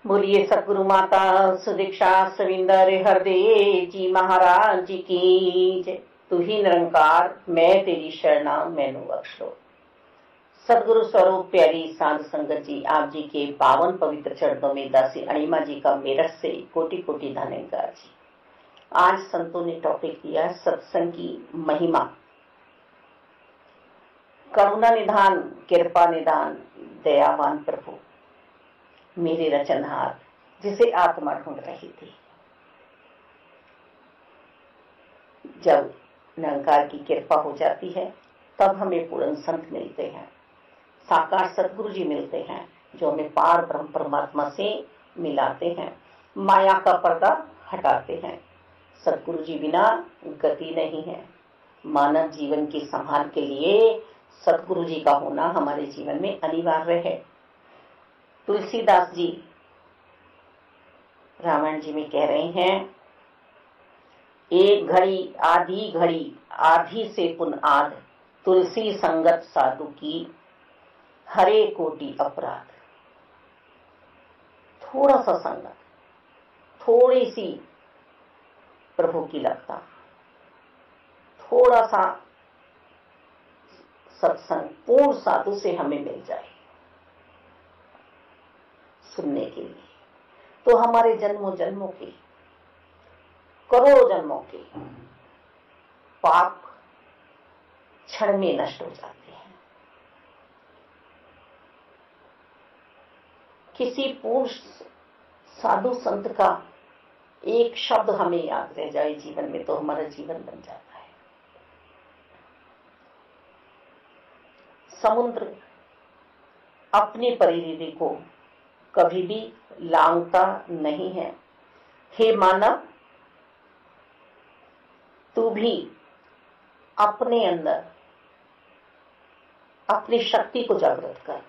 बोलिए सतगुरु माता सुदीक्षा सविंदर हरदेव जी महाराज जी की जय। तू ही निरंकार मैं तेरी शरणा मैनू बख्श लो। सदगुरु स्वरूप प्यारी साध संगत जी, आप जी के पावन पवित्र चरणों में दासी अणिमा जी का मेरठ से कोटि कोटि धन्यवाद जी। आज संतों ने टॉपिक दिया सत्संग की महिमा। करुणा निधान कृपा निधान दयावान प्रभु मेरे रचनहार, जिसे आत्मा ढूंढ रही थी। जब निरंकार की कृपा हो जाती है तब हमें पूर्ण संत मिलते हैं, साकार सतगुरु जी मिलते हैं, जो हमें पार ब्रह्म परमात्मा से मिलाते हैं, माया का पर्दा हटाते हैं। सतगुरु जी बिना गति नहीं है। मानव जीवन की संभाल के लिए सतगुरु जी का होना हमारे जीवन में अनिवार्य है। तुलसीदास जी रामायण जी में कह रहे हैं, एक घड़ी आधी से पुन आध, तुलसी संगत साधु की हरे कोटि अपराध। थोड़ा सा संगत, थोड़ी सी प्रभु की लगता, थोड़ा सा सत्संग पूर्ण साधु से हमें मिल जाए सुनने के लिए, तो हमारे जन्मों जन्मों के, करोड़ों जन्मों के पाप क्षण में नष्ट हो जाते हैं। किसी पूर्ण साधु संत का एक शब्द हमें याद रह जाए जीवन में, तो हमारा जीवन बन जाता है। समुद्र अपनी परिधि को कभी भी लांघता नहीं है। हे मानव, तू भी अपने अंदर अपनी शक्ति को जागृत कर।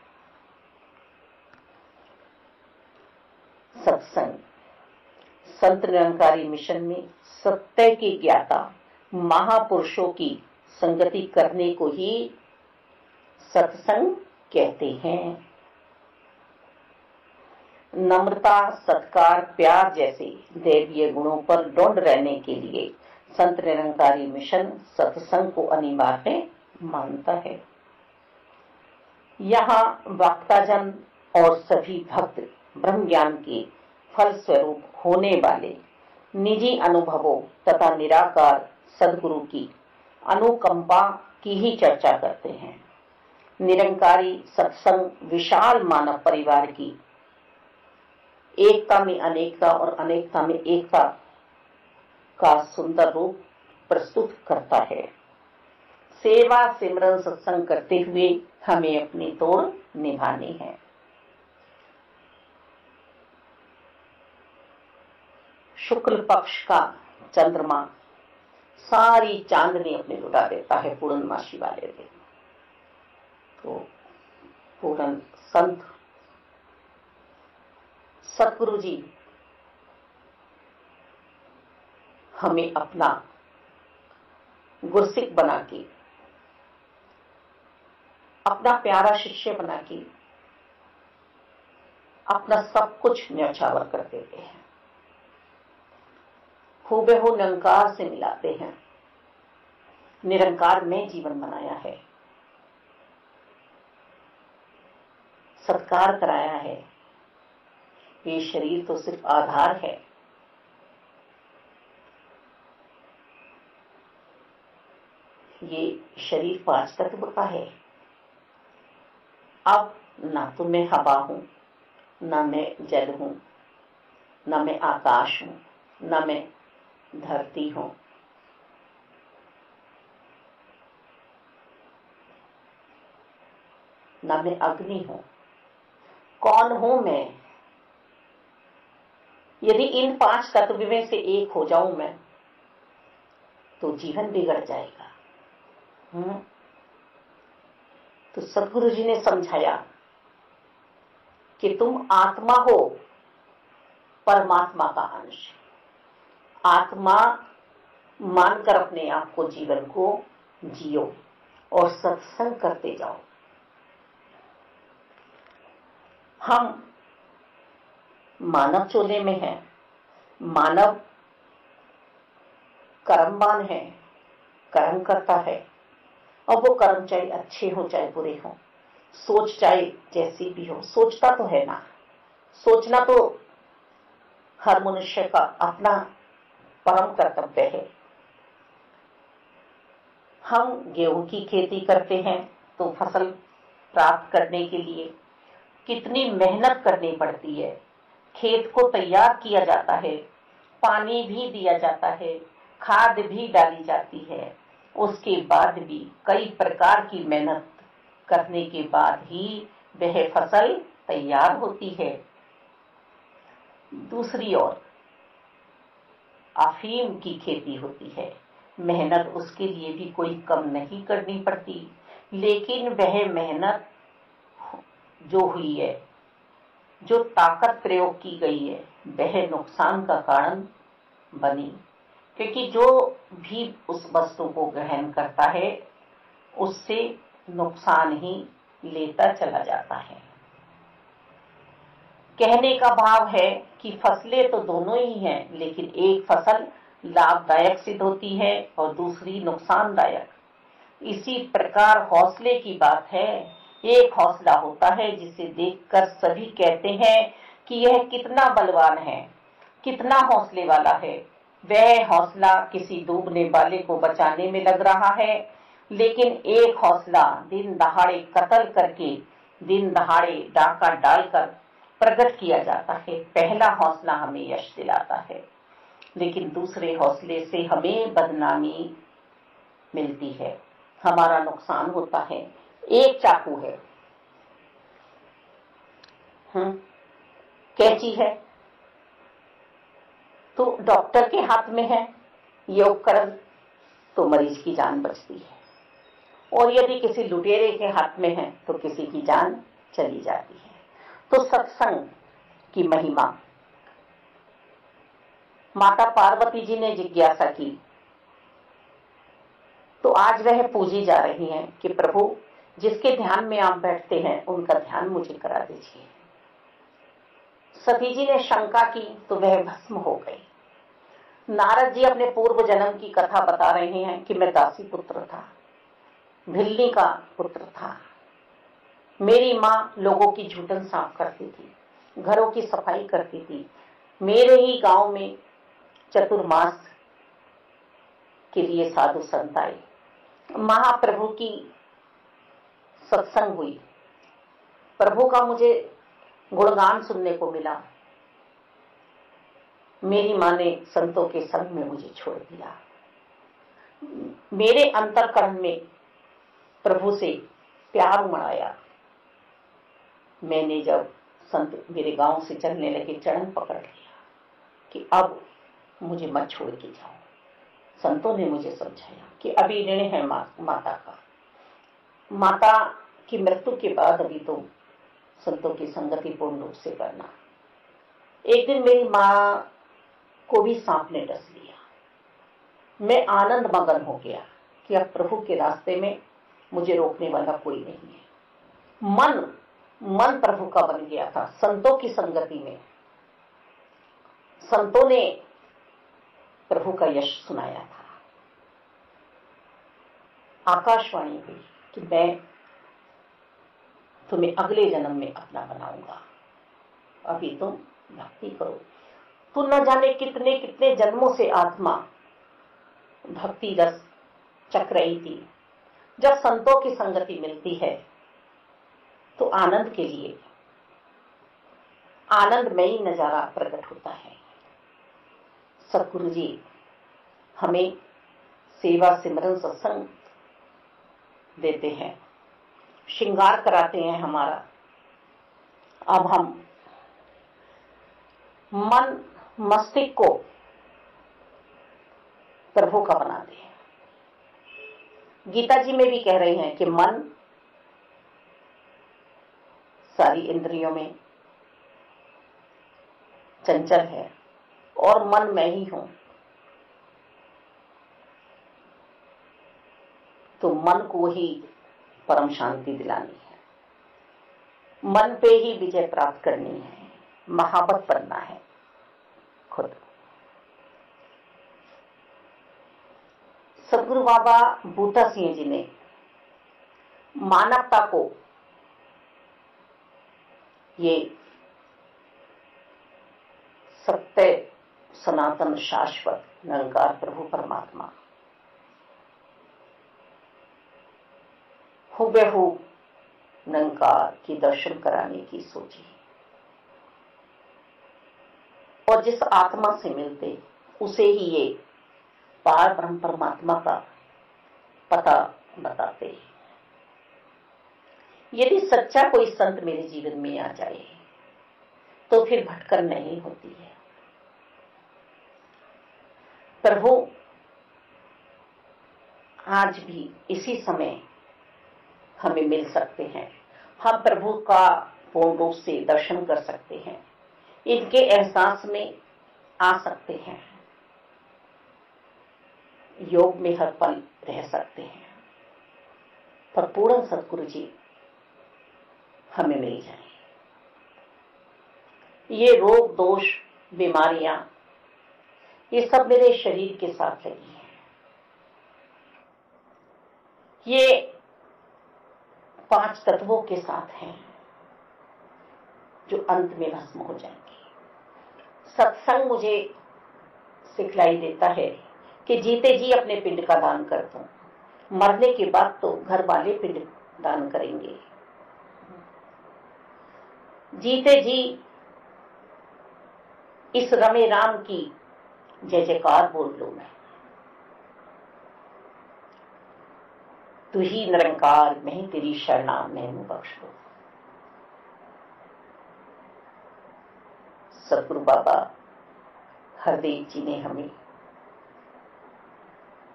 सत्संग संत निरंकारी मिशन में सत्य के ज्ञाता महापुरुषों की संगति करने को ही सत्संग कहते हैं। नम्रता, सत्कार, प्यार जैसे दैवीय गुणों पर दृढ़ रहने के लिए संत निरंकारी मिशन सत्संग को अनिवार्य मानता है। यहाँ वक्ताजन और सभी भक्त ब्रह्म ज्ञान के फल स्वरूप होने वाले निजी अनुभवों तथा निराकार सद्गुरु की अनुकंपा की ही चर्चा करते हैं। निरंकारी सत्संग विशाल मानव परिवार की एकता में अनेकता और अनेकता में एकता का सुंदर रूप प्रस्तुत करता है। सेवा सिमरन सत्संग करते हुए हमें अपनी तोड़ निभानी है। शुक्ल पक्ष का चंद्रमा सारी चांदनी अपने लुटा देता है पूर्णमासी वाले दिन। तो पूर्ण संत सतगुरु जी हमें अपना गुरसिक बना के, अपना प्यारा शिष्य बना के अपना सब कुछ न्यौछावर कर देते हैं, हूबहू निरंकार से मिलाते हैं। निरंकार में जीवन बनाया है, सत्कार कराया है। ये शरीर तो सिर्फ आधार है। ये शरीर 5 तत्व का है। अब ना तो मैं हवा हूं, ना मैं जल हूं, ना मैं आकाश हूं, ना मैं धरती हूं। ना मैं अग्नि हूं। कौन हूं मैं? यदि इन 5 तत्व में से एक हो जाऊं मैं, तो जीवन बिगड़ जाएगा। तो सतगुरु जी ने समझाया कि तुम आत्मा हो, परमात्मा का अंश। आत्मा मानकर अपने आप को, जीवन को जियो और सत्संग करते जाओ। हम मानव चोले में है, मानव कर्मवान है, कर्म करता है, और वो कर्म चाहे अच्छे हो चाहे बुरे हो, सोच चाहे जैसी भी हो, सोचता तो है ना। सोचना तो हर मनुष्य का अपना परम कर्तव्य है। हम गेहूं की खेती करते हैं तो फसल प्राप्त करने के लिए कितनी मेहनत करनी पड़ती है। खेत को तैयार किया जाता है, पानी भी दिया जाता है, खाद भी डाली जाती है, उसके बाद भी कई प्रकार की मेहनत करने के बाद ही वह फसल तैयार होती है। दूसरी ओर अफीम की खेती होती है, मेहनत उसके लिए भी कोई कम नहीं करनी पड़ती, लेकिन वह मेहनत जो हुई है, जो ताकत प्रयोग की गई है, वह नुकसान का कारण बनी, क्योंकि जो भी उस वस्तु को ग्रहण करता है उससे नुकसान ही लेता चला जाता है। कहने का भाव है कि फसलें तो दोनों ही हैं, लेकिन एक फसल लाभदायक सिद्ध होती है और दूसरी नुकसानदायक। इसी प्रकार हौसले की बात है। एक हौसला होता है जिसे देखकर सभी कहते हैं कि यह कितना बलवान है, कितना हौसले वाला है। वह हौसला किसी डूबने वाले को बचाने में लग रहा है, लेकिन एक हौसला दिन दहाड़े कत्ल करके, दिन दहाड़े डाका डालकर प्रकट किया जाता है। पहला हौसला हमें यश दिलाता है, लेकिन दूसरे हौसले से हमें बदनामी मिलती है, हमारा नुकसान होता है। एक चाकू है, कैंची है, तो डॉक्टर के हाथ में है ये उपकरण तो मरीज की जान बचती है, और यदि किसी लुटेरे के हाथ में है तो किसी की जान चली जाती है। तो सत्संग की महिमा, माता पार्वती जी ने जिज्ञासा की तो आज वह पूजी जा रही हैं कि प्रभु जिसके ध्यान में आप बैठते हैं उनका ध्यान मुझे करा दीजिए। सती जी ने शंका की तो वह भस्म हो गई। नारद जी अपने पूर्व जन्म की कथा बता रहे हैं कि मैं दासी पुत्र था, भिल्ली का पुत्र था, मेरी मां लोगों की झूठन साफ करती थी, घरों की सफाई करती थी, मेरे ही गांव में चतुर्मास के लिए साधु संत आए, महाप्रभु की सत्संग हुई, प्रभु का मुझे गुणगान सुनने को मिला, मेरी मां ने संतों के संग में मुझे छोड़ दिया। मेरे अंतरकरण में प्रभु से प्यार उमड़ाया। मैंने जब संत मेरे गांव से चलने लगे चरण पकड़ लिया कि अब मुझे मत छोड़ के जाओ। संतों ने मुझे समझाया कि अभी ऋण है माता का, माता की मृत्यु के बाद अभी तो संतों की संगति पूर्ण रूप से करना। एक दिन मेरी मां को भी सांप ने डस लिया। मैं आनंद मगन हो गया कि अब प्रभु के रास्ते में मुझे रोकने वाला कोई नहीं है। मन प्रभु का बन गया था। संतों की संगति में संतों ने प्रभु का यश सुनाया था। आकाशवाणी हुई कि मैं तुम्हें अगले जन्म में अपना बनाऊंगा, अभी तुम भक्ति करो। तो न जाने कितने कितने जन्मों से आत्मा भक्ति रस चक रही थी। जब संतों की संगति मिलती है तो आनंद के लिए आनंदमयी नजारा प्रकट होता है। सतगुरु जी हमें सेवा सिमरन सत्संग देते हैं, श्रृंगार कराते हैं हमारा। अब हम मन मस्तिष्क को प्रभु का बनाते हैं। गीता जी में भी कह रहे हैं कि मन सारी इंद्रियों में चंचल है और मन मैं ही हूं, तो मन को ही परम शांति दिलानी है, मन पे ही विजय प्राप्त करनी है, महावत बनना है खुद। सदगुरु बाबा बूटा सिंह जी ने मानवता को ये सत्य सनातन शाश्वत निरंकार प्रभु परमात्मा हुबहू निरंकार की दर्शन कराने की सोची, और जिस आत्मा से मिलते उसे ही ये पार ब्रह्म परमात्मा का पता बताते। यदि सच्चा कोई संत मेरे जीवन में आ जाए तो फिर भटकन नहीं होती है। प्रभु आज भी इसी समय हमें मिल सकते हैं, हम प्रभु का पूर्ण रूप से दर्शन कर सकते हैं, इनके एहसास में आ सकते हैं, योग में हर पल रह सकते हैं, पर पूर्ण सतगुरु जी हमें मिल जाए। ये रोग दोष बीमारियां ये सब मेरे शरीर के साथ लगी हैं, ये 5 तत्वों के साथ हैं जो अंत में भस्म हो जाएंगे। सत्संग मुझे सिखलाई देता है कि जीते जी अपने पिंड का दान कर दूं, मरने के बाद तो घर वाले पिंड दान करेंगे। जीते जी इस रमे राम की जय जयकार बोल लो मैं, तू ही निरंकार मैं तेरी शरणाम नैन बख्श लो। सतगुरु बाबा हरदेव जी ने हमें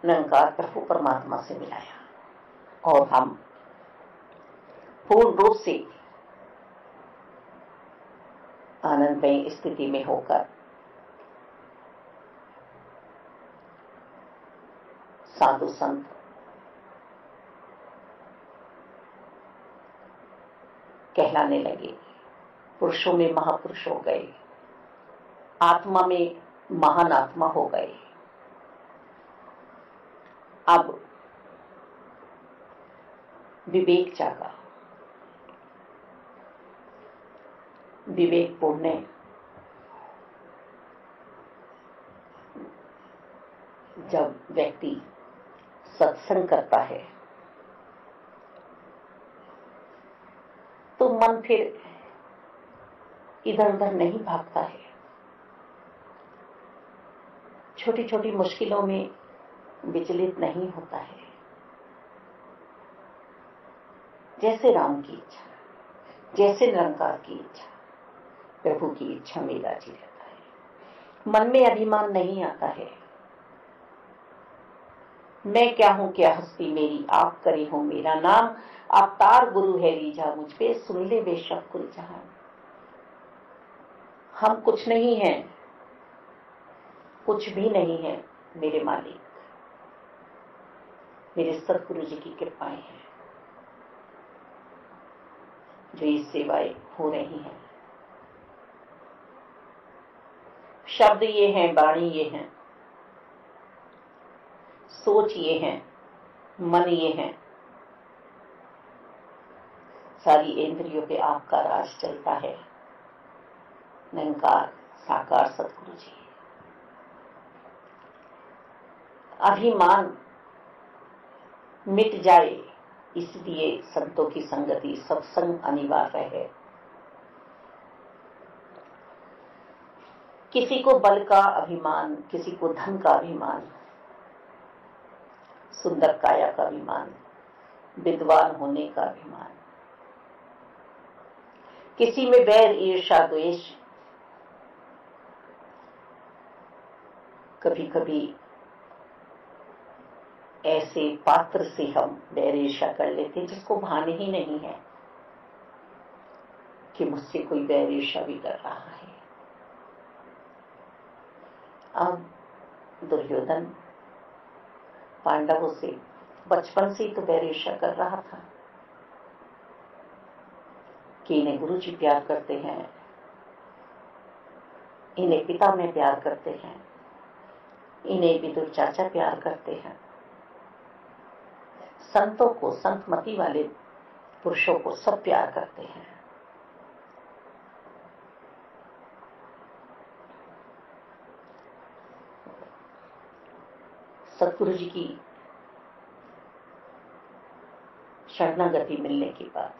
निरंकार प्रभु परमात्मा से मिलाया और हम पूर्ण रूप से आनंदमय स्थिति में होकर साधु संत कहलाने लगे, पुरुषों में महापुरुष हो गए, आत्मा में महान आत्मा हो गए। अब विवेक जागा, विवेकपूर्ण जब व्यक्ति सत्संग करता है तो मन फिर इधर उधर नहीं भागता है, छोटी छोटी मुश्किलों में विचलित नहीं होता है। जैसे राम की इच्छा, जैसे निरंकार की इच्छा, प्रभु की इच्छा में राजी रहता है। मन में अभिमान नहीं आता है, मैं क्या हूं क्या हस्ती मेरी, आप करे हो मेरा नाम, अवतार गुरु है रीझा मुझ पे, सुन ले बेशक कुल जहां। हम कुछ नहीं हैं, कुछ भी नहीं है, मेरे मालिक मेरे सतगुरु जी की कृपाएं हैं जो ये सेवाएं हो रही हैं। शब्द ये हैं, वाणी ये हैं, सोच ये हैं, मन ये हैं, सारी इंद्रियों पे आपका राज चलता है। निरंकार साकार सतगुरु जी। अभिमान मिट जाए इसलिए संतों की संगति, सत्संग अनिवार्य है। किसी को बल का अभिमान, किसी को धन का अभिमान, सुंदर काया का अभिमान, विद्वान होने का अभिमान, किसी में बैर ईर्ष्या द्वेष, कभी कभी ऐसे पात्र से हम बैर ईर्ष्या कर लेते हैं जिसको भान ही नहीं है कि मुझसे कोई बैर ईर्ष्या भी कर रहा है। अब दुर्योधन पांडवों से बचपन से ही तो बैर ईर्ष्या कर रहा था कि इन्हें गुरु जी प्यार करते हैं, इन्हें पिता में प्यार करते हैं, इन्हें विदुर चाचा प्यार करते हैं। संतों को, संतमति वाले पुरुषों को सब प्यार करते हैं। सतगुरु जी की शरणागति मिलने के बाद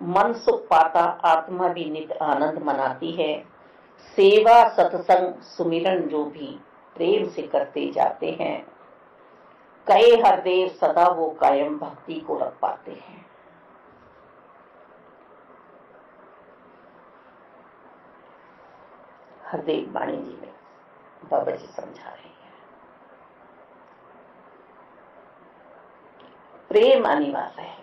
मन सुख पाता, आत्मा भी नित आनंद मनाती है। सेवा सत्संग सुमिरन जो भी प्रेम से करते जाते हैं, कहे हरदेव सदा वो कायम भक्ति को रख पाते हैं। हरदेव वाणी जी में बाबा जी समझा रहे हैं, प्रेम अनिवार्य है।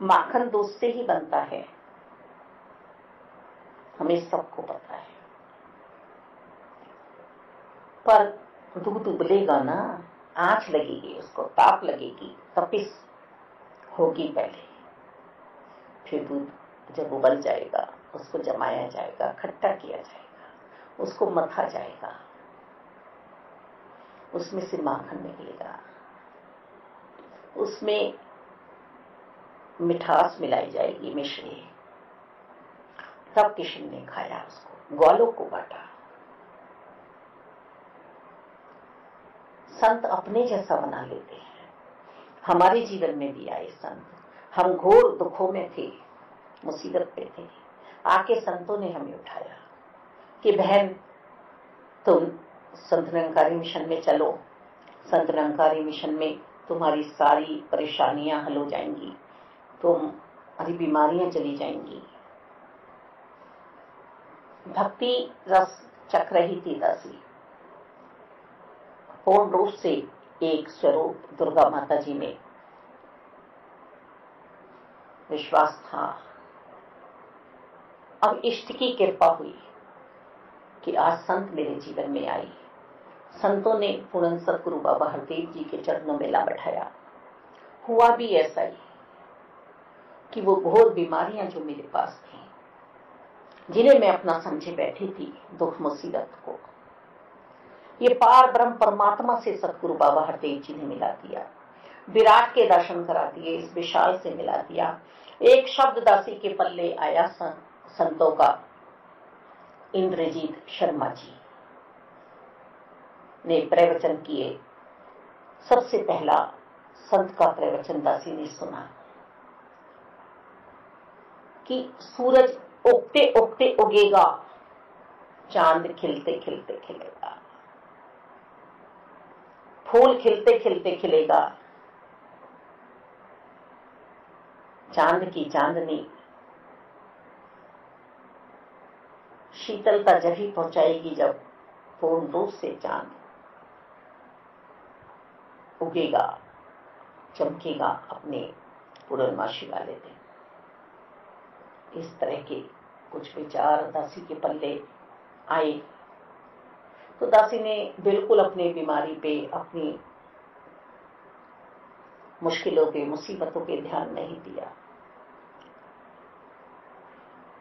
माखन दूध से ही बनता है, हमें सबको पता है, पर दूध उबलेगा ना, आंच लगेगी, उसको ताप लगेगी, तपिश होगी पहले, फिर दूध जब उबल जाएगा उसको जमाया जाएगा, खट्टा किया जाएगा, उसको मथा जाएगा, उसमें से माखन निकलेगा, उसमें मिठास मिलाई जाएगी, मिश्री। तब किशन ने खाया उसको, ग्वालों को बांटा। संत अपने जैसा बना लेते हैं। हमारे जीवन में भी आए संत, हम घोर दुखों में थे, मुसीबत पे थे, आके संतों ने हमें उठाया कि बहन तुम संत निरंकारी मिशन में चलो, संत निरंकारी मिशन में तुम्हारी सारी परेशानियां हल हो जाएंगी, तुम्हारी बीमारियां चली जाएंगी। भक्ति रस चख रही थी दासी, पूर्ण रूप से एक स्वरूप दुर्गा माता जी में विश्वास था। अब इष्ट की कृपा हुई कि आज संत मेरे जीवन में आई। संतों ने पूर्ण सतगुरु बाबा हरदेव जी के चरणों में ला बैठाया। हुआ भी ऐसा ही कि वो घोर बीमारियां जो मेरे पास थी, जिन्हें मैं अपना समझे बैठी थी, दुख मुसीबत को, ये पार ब्रह्म परमात्मा से सतगुरु बाबा हरदेव जी ने मिला दिया। विराट के दर्शन करा दिए, इस विशाल से मिला दिया। एक शब्द दासी के पल्ले आया संतों का। इंद्रजीत शर्मा जी ने प्रवचन किए। सबसे पहला संत का प्रवचन दासी ने सुना कि सूरज उगते उगते उगेगा, चांद खिलते खिलते खिलेगा, फूल खिलते खिलते खिलेगा, चांद की चांदनी शीतलता जब ही पहुंचाएगी जब पूर्ण रूप से चांद उगेगा, चमकेगा अपने पूर्णमासी वाले दिन। इस तरह के कुछ विचार दासी के पल्ले आए तो दासी ने बिल्कुल अपनी बीमारी पे, अपनी मुश्किलों पे, मुसीबतों पे ध्यान नहीं दिया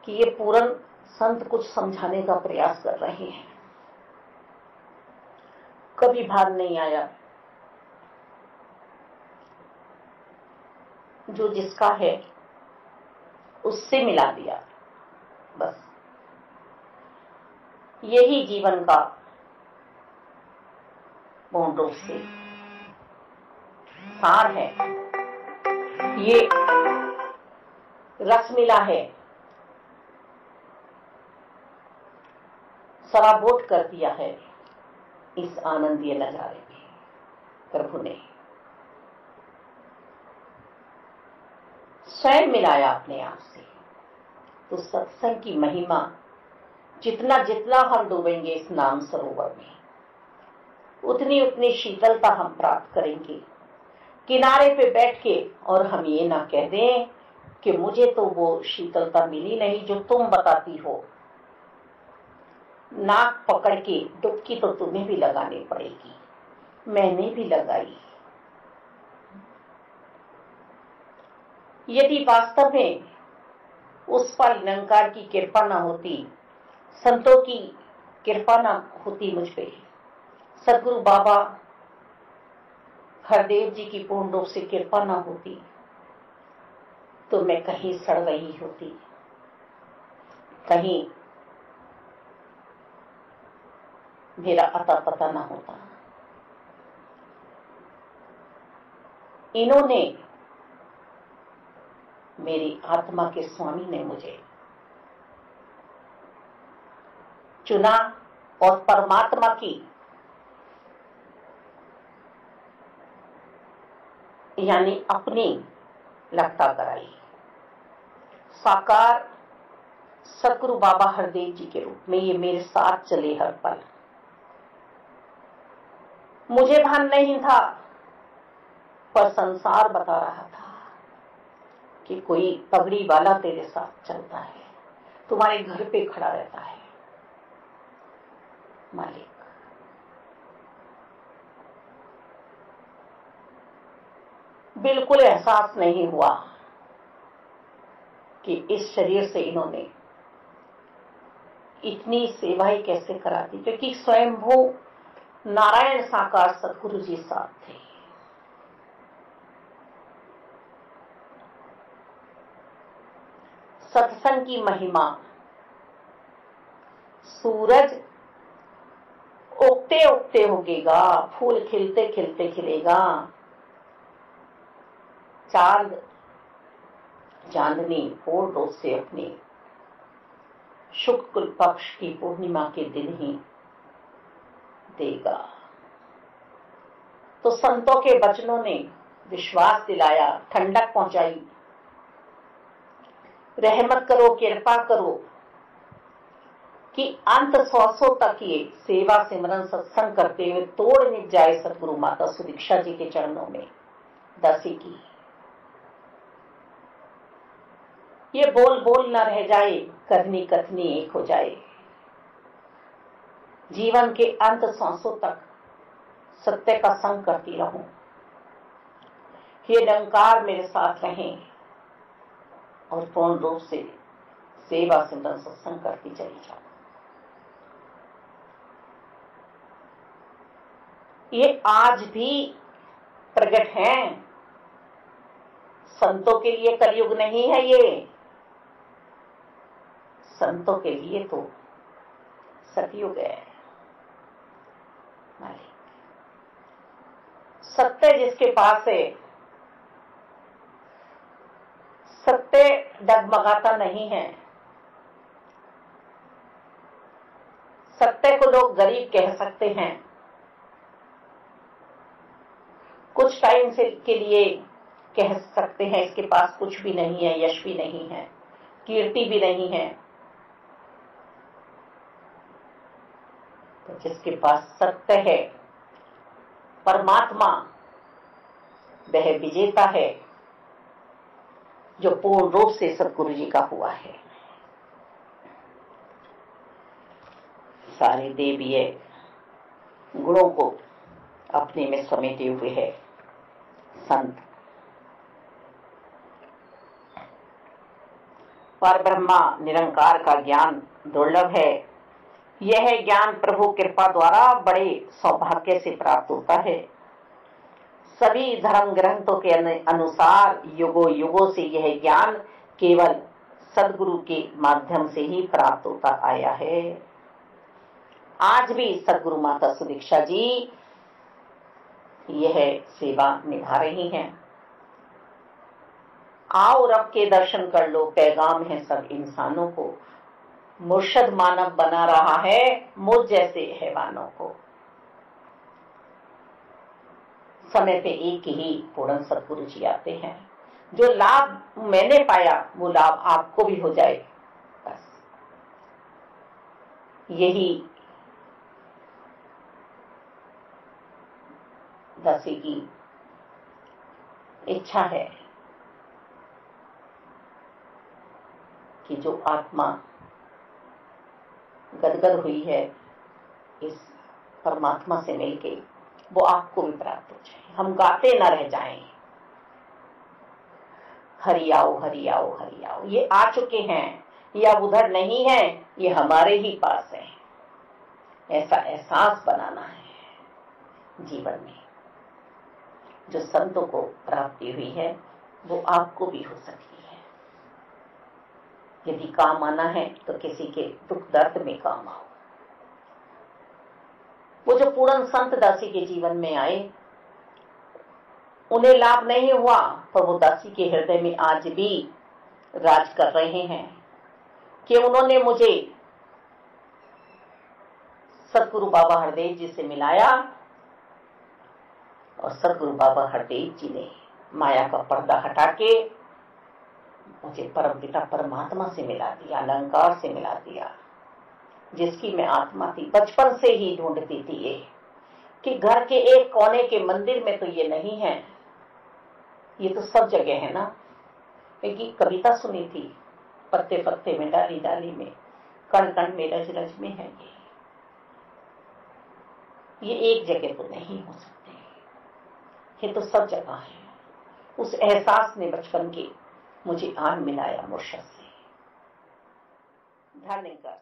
कि ये पूर्ण संत कुछ समझाने का प्रयास कर रहे हैं। कभी भान नहीं आया, जो जिसका है उससे मिला दिया। बस यही जीवन का पूर्ण रूप से सार है। ये रस मिला है, सराबोट कर दिया है इस आनंदीय नजारे में प्रभु ने। स्वयं मिलाया अपने आप से। तो सत्संग की महिमा, जितना जितना हम डूबेंगे इस नाम सरोवर में, उतनी उतनी शीतलता हम प्राप्त करेंगे किनारे पे बैठ के। और हम ये ना कह दें कि मुझे तो वो शीतलता मिली नहीं जो तुम बताती हो। नाक पकड़ के डुबकी तो तुम्हें भी लगानी पड़ेगी, मैंने भी लगाई। यदि वास्तव में उस पर निरंकार की कृपा न होती, संतों की कृपा न होती मुझ पे, सदगुरु बाबा हरदेव जी की पूर्ण रूप से कृपा न होती, तो मैं कहीं सड़ रही होती, कहीं मेरा अता पता न होता। इन्होंने, मेरी आत्मा के स्वामी ने मुझे चुना और परमात्मा की यानी अपनी लगता कराई। साकार सदगुरु बाबा हरदेव जी के रूप में ये मेरे साथ चले हर पल। मुझे भान नहीं था, पर संसार बता रहा था कि कोई पगड़ी वाला तेरे साथ चलता है, तुम्हारे घर पे खड़ा रहता है। मालिक, बिल्कुल एहसास नहीं हुआ कि इस शरीर से इन्होंने इतनी सेवाएं कैसे करा दी, क्योंकि स्वयंभू नारायण साकार सदगुरु जी साथ थे। सत्संग की महिमा, सूरज उगते उगते उगेगा, फूल खिलते खिलते खिलेगा, चांद चांदनी पूर्ण रूप से अपनी शुक्ल पक्ष की पूर्णिमा के दिन ही देगा। तो संतों के वचनों ने विश्वास दिलाया, ठंडक पहुंचाई, रहमत करो, कृपा करो कि अंत श्वासों तक ये सेवा सिमरन सत्संग करते हुए तोड़ मिट जाए सदगुरु माता सुदीक्षा जी के चरणों में दासी की। ये बोल बोल न रह जाए, कथनी कथनी एक हो जाए। जीवन के अंत श्वासों तक सत्य का संग करती रहूं, ये निरंकार मेरे साथ रहें और पूर्ण रूप से सेवा सिमरन सत्संग करती चली जाऊं। ये आज भी प्रकट हैं। संतों के लिए कलयुग नहीं है, ये संतों के लिए तो सतयुग है। सत्य जिसके पास है, सत्य डगमगाता नहीं है। सत्य को लोग गरीब कह सकते हैं, कुछ टाइम से के लिए कह सकते हैं इसके पास कुछ भी नहीं है, यश भी नहीं है, कीर्ति भी नहीं है। तो जिसके पास सत्य है, परमात्मा, वह विजेता है, जो पूर्ण रूप से सतगुरु जी का हुआ है। सारे देवीय गुणों को अपने में समेटे हुए है संत। पर ब्रह्मा निरंकार का ज्ञान दुर्लभ है। यह ज्ञान प्रभु कृपा द्वारा बड़े सौभाग्य से प्राप्त होता है। सभी धर्म ग्रंथों के अनुसार युगों युगों से यह ज्ञान केवल सदगुरु के माध्यम से ही प्राप्त होता आया है। आज भी सदगुरु माता सुदीक्षा जी यह सेवा निभा रही हैं। आओ रब के दर्शन कर लो, पैगाम है सब इंसानों को। मुर्शद मानव बना रहा है मुझ जैसे हैवानों को। समय पे एक ही पूर्ण सदगुरु जी आते हैं। जो लाभ मैंने पाया वो लाभ आपको भी हो जाए, बस यही दासी की इच्छा है कि जो आत्मा गदगद हुई है इस परमात्मा से मिलके, वो आपको भी प्राप्त हो जाए। हम गाते न रह जाएं, हरि आओ हरि आओ हरि आओ, ये आ चुके हैं, ये अब उधर नहीं है, ये हमारे ही पास है। ऐसा एहसास बनाना है जीवन में। जो संतों को प्राप्ति हुई है वो आपको भी हो सकती है। यदि काम आना है तो किसी के दुख दर्द में काम आओ। वो जो पूर्ण संत दासी के जीवन में आए, उन्हें लाभ नहीं हुआ, पर वो दासी के हृदय में आज भी राज कर रहे हैं कि उन्होंने मुझे सतगुरु बाबा हरदेव जी से मिलाया और सतगुरु बाबा हरदेव जी ने माया का पर्दा हटा के मुझे परमपिता परमात्मा से मिला दिया, अलंकार से मिला दिया, जिसकी मैं आत्मा थी, बचपन से ही ढूंढती थी ये कि घर के एक कोने के मंदिर में तो ये नहीं है, ये तो सब जगह है ना। एक कविता सुनी थी, पत्ते पत्ते में, डाली डाली में, कण कण में, रज रज में है ये एक जगह तो नहीं हो सकते, ये तो सब जगह है। उस एहसास ने बचपन के मुझे आन मिलाया मुर्शद से। धन्यवाद।